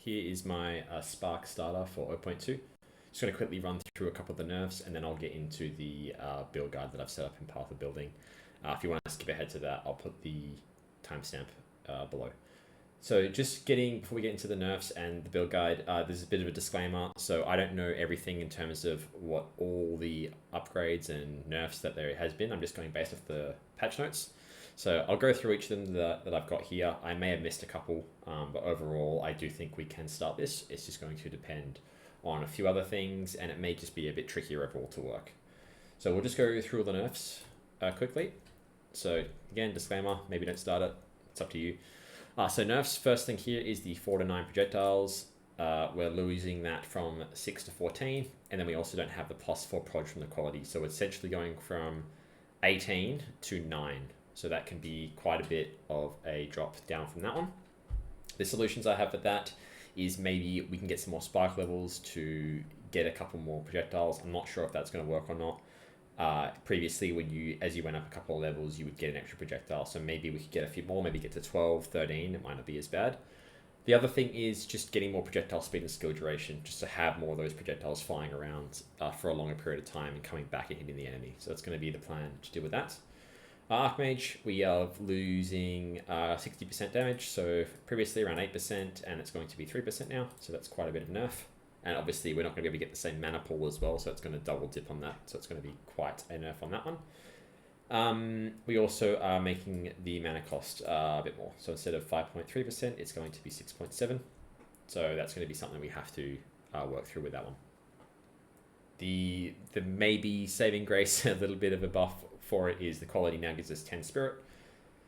here is my Spark starter for 0.2. Just going to quickly run through a couple of the nerfs, and then I'll get into the build guide that I've set up in Path of Building. If you want to skip ahead to that, I'll put the timestamp below. So just before we get into the nerfs and the build guide, there's a bit of a disclaimer. So I don't know everything in terms of what all the upgrades and nerfs that there has been. I'm just going based off the patch notes. So I'll go through each of them that I've got here. I may have missed a couple, but overall, I do think we can start this. It's just going to depend on a few other things, and it may just be a bit trickier overall to work. So we'll just go through all the nerfs quickly. So again, disclaimer, maybe don't start it. It's up to you. So nerfs, first thing here is the 4 to 9 projectiles. We're losing that from 6 to 14, and then we also don't have the +4 proj from the quality. So it's essentially going from 18 to 9. So that can be quite a bit of a drop down from that one. The solutions I have for that is maybe we can get some more spark levels to get a couple more projectiles. I'm not sure if that's going to work or not. Previously, as you went up a couple of levels, you would get an extra projectile. So maybe we could get a few more, maybe get to 12, 13. It might not be as bad. The other thing is just getting more projectile speed and skill duration, just to have more of those projectiles flying around for a longer period of time and coming back and hitting the enemy. So that's going to be the plan to deal with that. Archmage, we are losing 60% damage. So previously around 8%, and it's going to be 3% now. So that's quite a bit of nerf. And obviously we're not going to be able to get the same mana pool as well, so it's going to double dip on that. So it's going to be quite a nerf on that one. We also are making the mana cost a bit more. So instead of 5.3%, it's going to be 6.7. So that's going to be something we have to work through with that one. The maybe saving grace, a little bit of a buff for it, is the quality now gives us 10 spirit.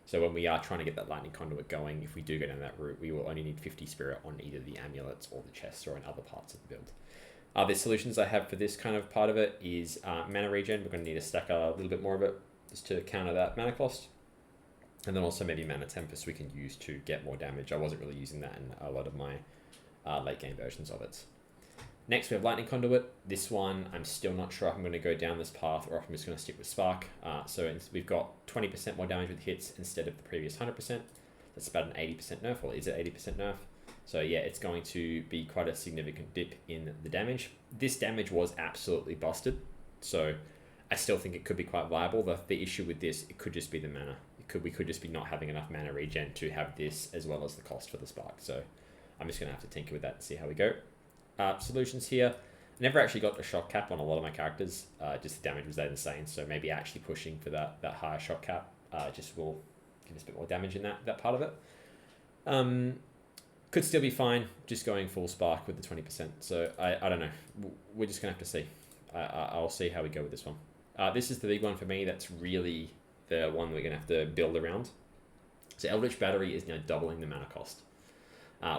So when we are trying to get that lightning conduit going, if we do go down that route, we will only need 50 spirit on either the amulets or the chests or in other parts of the build. The solutions I have for this kind of part of it is mana regen. We're going to need to stack a little bit more of it just to counter that mana cost. And then also maybe mana tempest we can use to get more damage. I wasn't really using that in a lot of my late game versions of it. Next, we have Lightning Conduit. This one, I'm still not sure if I'm going to go down this path or if I'm just going to stick with Spark. So we've got 20% more damage with hits instead of the previous 100%. That's about an 80% nerf, or is it 80% nerf? So yeah, it's going to be quite a significant dip in the damage. This damage was absolutely busted, so I still think it could be quite viable. The issue with this, it could just be the mana. We could just be not having enough mana regen to have this as well as the cost for the Spark. So I'm just going to have to tinker with that and see how we go. Solutions here. I never actually got a shock cap on a lot of my characters. Just the damage was that insane. So maybe actually pushing for that higher shock cap just will give us a bit more damage in that part of it. Could still be fine just going full Spark with the 20%. So I don't know. We're just going to have to see. I'll see how we go with this one. This is the big one for me. That's really the one we're going to have to build around. So Eldritch Battery is now doubling the mana cost.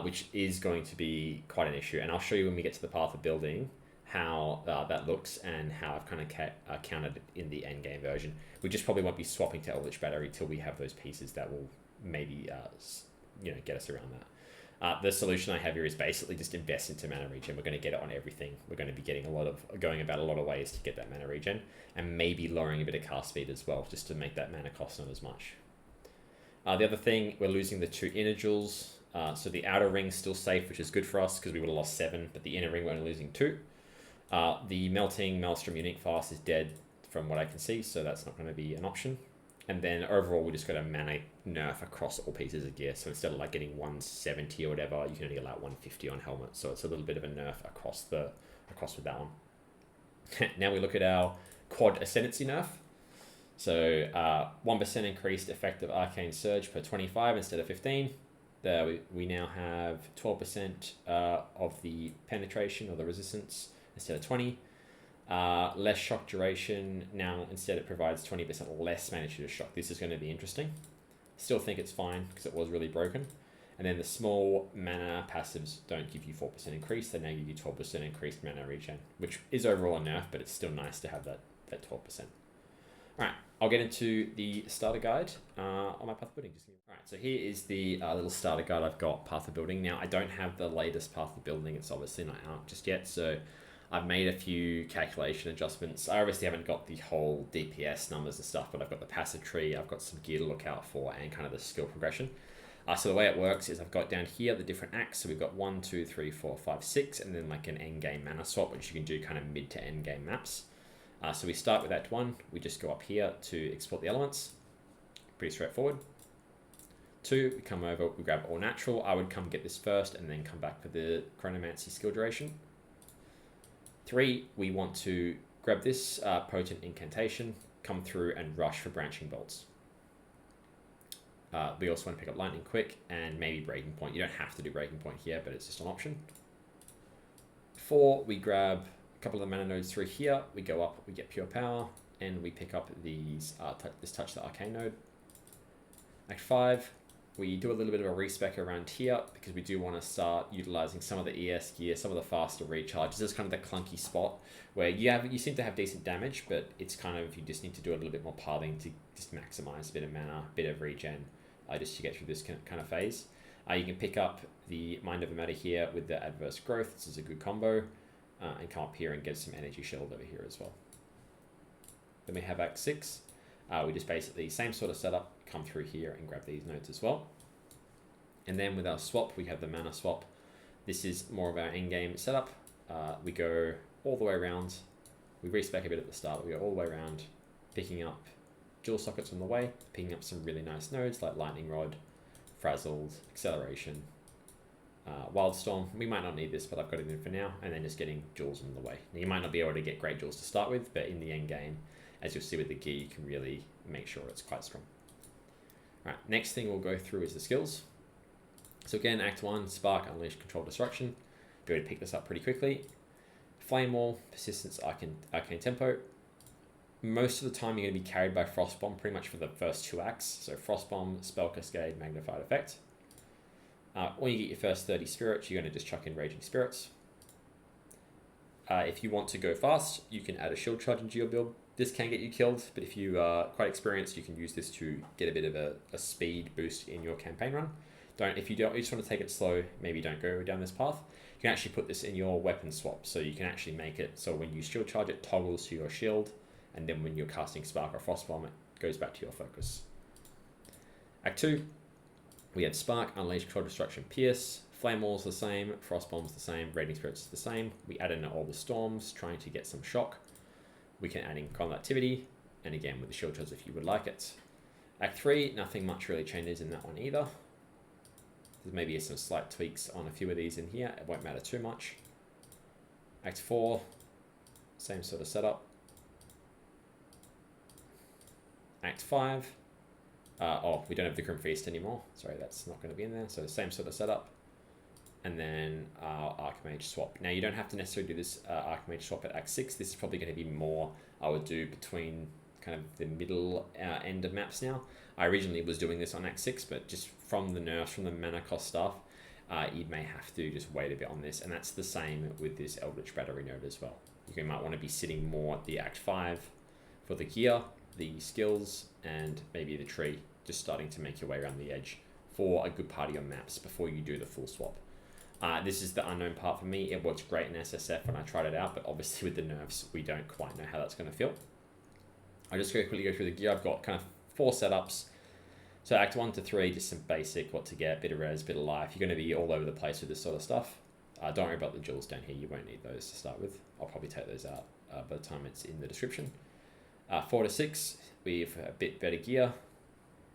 Which is going to be quite an issue. And I'll show you when we get to the path of building how that looks and how I've kind of counted it in the end game version. We just probably won't be swapping to Eldritch Battery till we have those pieces that will maybe get us around that. The solution I have here is basically just invest into mana regen. We're going to get it on everything. We're going to be getting going about a lot of ways to get that mana regen, and maybe lowering a bit of cast speed as well, just to make that mana cost not as much. The other thing, we're losing the 2 inner jewels. So the outer ring's still safe, which is good for us because we would have lost 7, but the inner ring we're only losing 2. The melting Maelstrom unique fast is dead from what I can see, so that's not going to be an option. And then overall, we just got a mana nerf across all pieces of gear. So instead of like getting 170 or whatever, you can only allow 150 on helmet. So it's a little bit of a nerf across with that one. Now we look at our quad ascendancy nerf. So 1% increased effective arcane surge per 25 instead of 15. We now have 12% of the penetration or the resistance instead of 20. Less shock duration. Now instead it provides 20% less magnitude of shock. This is going to be interesting. Still think it's fine because it was really broken. And then the small mana passives don't give you 4% increase. They now give you 12% increased mana regen, which is overall a nerf, but it's still nice to have that 12%. All right, I'll get into the starter guide on my path of building. All right, so here is the little starter guide I've got, path of building. Now, I don't have the latest path of building. It's obviously not out just yet, so I've made a few calculation adjustments. I obviously haven't got the whole DPS numbers and stuff, but I've got the passive tree, I've got some gear to look out for, and kind of the skill progression. So the way it works is I've got down here the different acts. So we've got 1, 2, 3, 4, 5, 6, and then like an end game mana swap, which you can do kind of mid to end game maps. So we start with Act 1. We just go up here to export the elements. Pretty straightforward. 2, we come over, we grab all natural. I would come get this first and then come back for the chronomancy skill duration. 3, we want to grab this potent incantation, come through and rush for branching bolts. We also want to pick up lightning quick and maybe breaking point. You don't have to do breaking point here, but it's just an option. 4, we grab a couple of the mana nodes through here. We go up, we get pure power, and we pick up these this touch the arcane node. Act 5, we do a little bit of a respec around here because we do want to start utilizing some of the ES gear, some of the faster recharges. This is kind of the clunky spot where you seem to have decent damage, but it's kind of, you just need to do a little bit more pathing to just maximize a bit of mana, a bit of regen, just to get through this kind of phase. You can pick up the Mind Over Matter here with the Adverse Growth. This is a good combo, and come up here and get some energy shield over here as well. Then we have Act 6. We just basically, same sort of setup, come through here and grab these nodes as well. And then with our swap, we have the mana swap. This is more of our in-game setup. We go all the way around. We respec a bit at the start, but we go all the way around, picking up dual sockets on the way, picking up some really nice nodes like Lightning Rod, Frazzled, Acceleration, Wildstorm. We might not need this, but I've got it in for now. And then just getting jewels on the way. Now, you might not be able to get great jewels to start with, but in the end game, as you'll see with the gear, you can really make sure it's quite strong. All right, next thing we'll go through is the skills. So again, Act 1, Spark, Unleash, Control, Destruction. Be able to pick this up pretty quickly. Flame Wall, Persistence, Arcane Tempo. Most of the time you're going to be carried by Frostbomb pretty much for the first 2 acts. So Frostbomb, Spell Cascade, Magnified Effect. When you get your first 30 spirits, you're going to just chuck in Raging Spirits. If you want to go fast, you can add a shield charge into your build. This can get you killed, but if you are quite experienced, you can use this to get a bit of a speed boost in your campaign run. If you just want to take it slow, maybe don't go down this path. You can actually put this in your weapon swap, so you can actually make it so when you shield charge, it toggles to your shield, and then when you're casting Spark or Frostbomb, it goes back to your focus. Act 2, we have Spark, Unleash, Control, Destruction, Pierce. Flame Wall's the same, Frostbomb's the same, Raging Spirits is the same. We add in all the storms, trying to get some shock. We can add in Combat Activity, and again with the shield charge if you would like it. Act 3, nothing much really changes in that one either. There's maybe some slight tweaks on a few of these in here. It won't matter too much. Act 4, same sort of setup. Act 5. We don't have the Grim Feast anymore. Sorry, that's not going to be in there. So same sort of setup. And then our Archmage swap. Now, you don't have to necessarily do this Archmage swap at Act 6. This is probably going to be more I would do between kind of the middle end of maps now. I originally was doing this on Act 6, but just from the nerfs, from the mana cost stuff, you may have to just wait a bit on this. And that's the same with this Eldritch Battery node as well. You might want to be sitting more at the Act 5 for the gear, the skills, and maybe the tree, just starting to make your way around the edge for a good party on maps before you do the full swap. This is the unknown part for me. It worked great in SSF when I tried it out, but obviously with the nerfs, we don't quite know how that's going to feel. I'll just quickly go through the gear. I've got kind of 4 setups. So Act 1 to 3, just some basic, what to get, bit of res, bit of life. You're going to be all over the place with this sort of stuff. Don't worry about the jewels down here. You won't need those to start with. I'll probably take those out by the time it's in the description. 4 to 6, we have a bit better gear.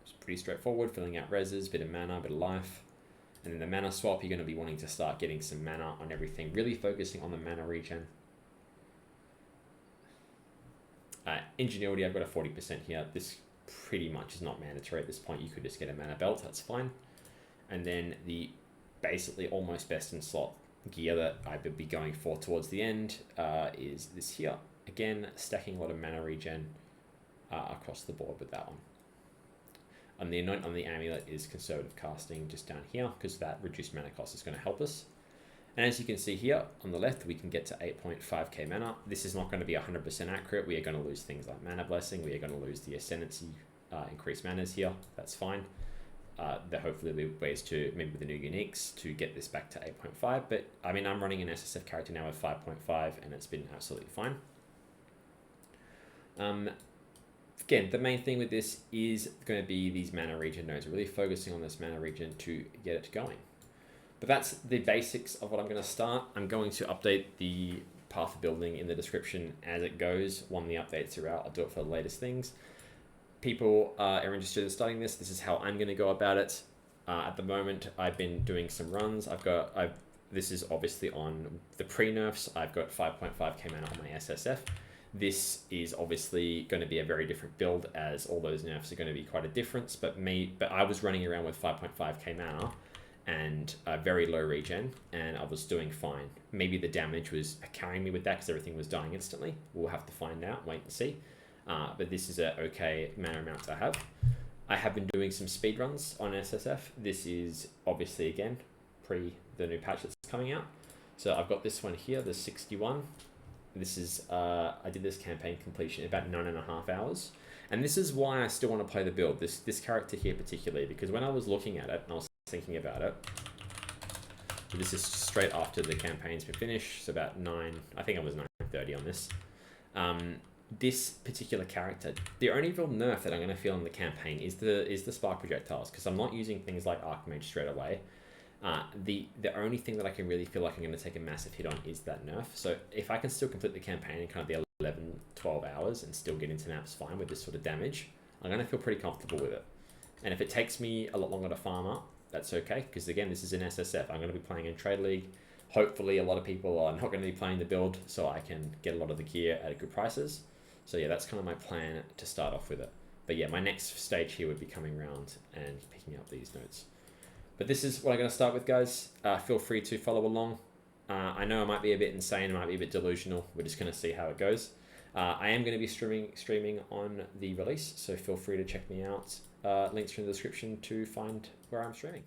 It's pretty straightforward, filling out reses, bit of mana, bit of life. And then the mana swap, you're going to be wanting to start getting some mana on everything, really focusing on the mana regen. Ingenuity, I've got a 40% here. This pretty much is not mandatory at this point. You could just get a mana belt, that's fine. And then the basically almost best in slot gear that I would be going for towards the end is this here. Again, stacking a lot of mana regen across the board with that one. And the anoint on the amulet is conservative casting just down here because that reduced mana cost is going to help us. And as you can see here on the left, we can get to 8.5k mana. This is not going to be 100% accurate. We are going to lose things like Mana Blessing. We are going to lose the Ascendancy increased manas here. That's fine. There hopefully will be ways to, maybe with the new uniques, to get this back to 8.5. But I mean, I'm running an SSF character now with 5.5 and it's been absolutely fine. again, the main thing with this is going to be these mana region nodes. We're really focusing on this mana region to get it going. But that's the basics of what I'm going to start. I'm going to update the path of building in the description as it goes. When the updates are out, I'll do it for the latest things. People are interested in starting this. This is how I'm going to go about it. At the moment, I've been doing some runs. This is obviously on the pre-nerfs. I've got 5.5k mana on my SSF. This is obviously going to be a very different build, as all those nerfs are going to be quite a difference. But I was running around with 5.5k mana and very low regen, and I was doing fine. Maybe the damage was carrying me with that because everything was dying instantly. We'll have to find out, wait and see. But this is a okay mana amount to have. I have been doing some speed runs on SSF. This is obviously, again, pre the new patch that's coming out. So I've got this one here, the 61. This is, I did this campaign completion in about 9.5 hours. And this is why I still want to play the build, this character here particularly, because when I was looking at it and I was thinking about it, this is straight after the campaign's been finished, so about 9, I think it was 9:30 on this. This particular character, the only real nerf that I'm going to feel in the campaign is the spark projectiles, because I'm not using things like Archmage straight away. The only thing that I can really feel like I'm going to take a massive hit on is that nerf. So if I can still complete the campaign in kind of the 11-12 hours and still get into maps fine with this sort of damage, I'm going to feel pretty comfortable with it. And if it takes me a lot longer to farm up, that's okay, because again, this is an SSF. I'm going to be playing in Trade League. Hopefully a lot of people are not going to be playing the build, so I can get a lot of the gear at good prices. So yeah, that's kind of my plan to start off with it. But yeah, my next stage here would be coming around and picking up these notes. But this is what I'm going to start with, guys. Feel free to follow along. I know I might be a bit insane, I might be a bit delusional. We're just going to see how it goes. I am going to be streaming on the release, so feel free to check me out. Links are in the description to find where I'm streaming.